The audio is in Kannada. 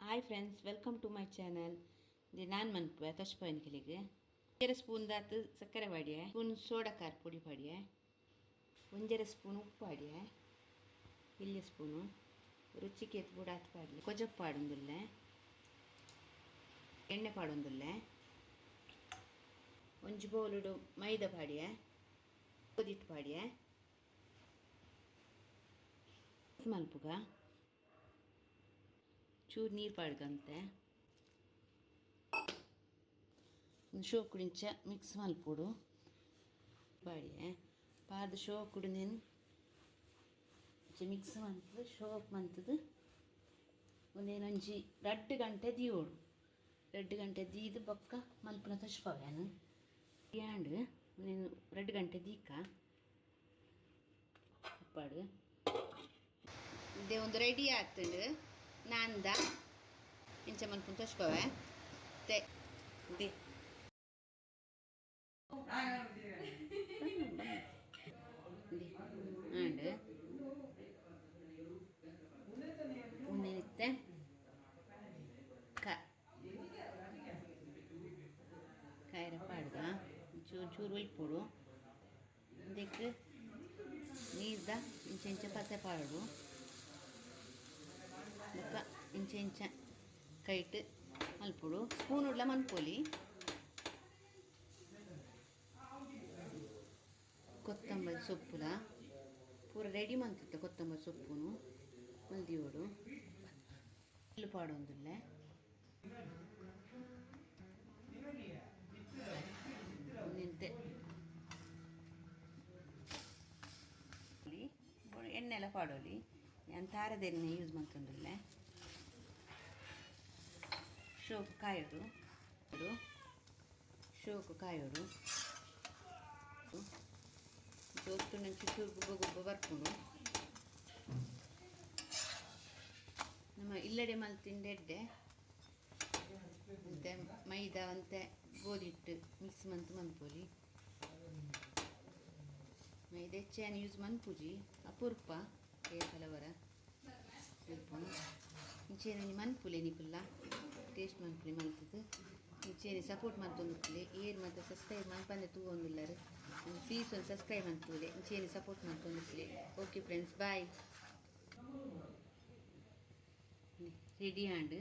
Hi friends, welcome to my channel. ಇದು ನಾನು ಮನ್ಪುವೆ ತಚ್ಪವನಿಕೆಲಿಗೆ 1 ಸ್ಪೂನ್ ದಾತು ಸಕ್ಕರೆ ಪಾಡಿಯೆ, ಸ್ಪೂನ್ ಸೋಡಾ ಖಾರ ಪುಡಿ ಪಾಡಿಯೆ, 1 ಸ್ಪೂನ್ ಉಪ್ಪು ಪಾಡಿಯೆ, ಇಲ್ಲಿ ಸ್ಪೂನು ರುಚಿಗೆ ಕೂಡ ಹತ್ತು ಪಾಡಿ ಕೊಜಪ್ಪು ಪಾಡೊಂದುಲ್ಲೆ, ಎಣ್ಣೆ ಪಾಡೊಂದುಲ್ಲೆ, ಒಂಜಿ ಬೌಲುಡು ಮೈದಾ ಪಾಡಿಯೆ, ಗೋಧಿಟ್ಟು ಪಾಡಿಯೆ ಮಲ್ಪುಗ ಚೂರು ನೀರು ಪಾಡ್ಗಂತೆ ಶೋಕುಡಿಂಚ ಮಿಕ್ಸ್ ಮಲ್ಪೊಡು ಪಾಡಿಯೆ ಪಾದ ಶೋಕುಡು ನೀನು ಮಿಕ್ಸ್ ಮಂತದ್ದು ಶೋಕ್ ಮಂತದ್ದು ಒಂದೇನೊಂಜಿ 2 ಗಂಟೆ ದೀವೋಡು 2 ಗಂಟೆ ದೀದು ಬೊಕ್ಕ ಮಲ್ಪುನ ತಚ್ಪವೇನು ಯಾಂಡ್ ನೀನು 2 ಗಂಟೆ ದೀಕ ಉಪ್ಪಾಡು ಇದೇ ಒಂದು ರೆಡಿ ಆಗ್ತದೆ. ನಾಂದ ಇಂಚ ಮಲ್ಪುನ ತಚ್ಪವೆ ತೆ ದೇ ಆಂಡ್ ಉನ್ನಿತ್ತೆ ಕಾಯಿರ ಪಾಡ್ಗ ಚೂರು ಚೂರು ಉಲ್ಪುಡು ಇದಕ್ಕೆ ನೀರ್ದ ಇಂಚ ಇಂಚ ಪತ್ತೆ ಪಾಡು ಬೊಕ್ಕ ಇಂಚ ಇಂಚ ಕೈಟ್ ಮಲ್ಪುಡು ಸ್ಪೂನ್ ಉಡ್ಲ ಮನ್ಪೊಲಿ ಕೊತ್ತಂಬರಿ ಸೊಪ್ಪುಲ ಪೂರ ರೆಡಿ ಮಂತಿತ್ತೆ ಕೊತ್ತಂಬರಿ ಸೊಪ್ಪುನು ಮಲ್ದಿಯೋಡು ಎಳ್ಳು ಪಾಡೊಂದುಲ್ಲೆ ನಿಂತೆ ಎಣ್ಣೆ ಎಲ್ಲ ಪಾಡೋಲಿ ನಾನು ತಾರದ ಎಣ್ಣೆ ಯೂಸ್ ಮಾಡ್ಕೊಂಡಿಲ್ಲೆ ಶೋಕು ಕಾಯೋಡು ಶೋಕು ಕಾಯೋಡು ಒತ್ತು ನಂಚು ಚೂರು ಗುಬ್ಬ ಬರ್ಕೊಂಡು ನಮ್ಮ ಇಲ್ಲಡೆ ಮಲ್ತಿಂಡೆ ಎಡ್ಡೆ ಮತ್ತು ಮೈದಾ ಮತ್ತು ಗೋಧಿ ಹಿಟ್ಟು ಮಿಕ್ಸ್ ಮಂತು ಮನ್ಪೊಲಿ ಮೈದಾ ಹೆಚ್ಚೇನು ಯೂಸ್ ಮನ್ಪುಜಿ ಅಪೂರ್ಪ ಕಲವರ ಮಲ್ಪುನು ಇಂಚೇನು ಮನ್ಪುಲೆ ನಿಪುಲ್ಲ ಟೇಸ್ಟ್ ಮನ್ಪುಲಿ ಮಲ್ತದ್ದು ಇಂಚೇನು ಸಪೋರ್ಟ್ ಮಲ್ತೊಂದುಪ್ಪುಲೆ ಏರು ಮತ್ತು ಸಬ್ಸ್ಕ್ರೈಬ್ ಮಲ್ಪಂದೆ ತೂವೊಂದುಲ್ಲರು ಪ್ಲೀಸ್ ಒಂದು ಸಬ್ಸ್ಕ್ರೈಬ್ ಮಲ್ಪುಲೆ ಇಂಚೇನು ಸಪೋರ್ಟ್ ಮಲ್ತೊಂದುಪ್ಪುಲೆ. Okay friends, bye. Ready hand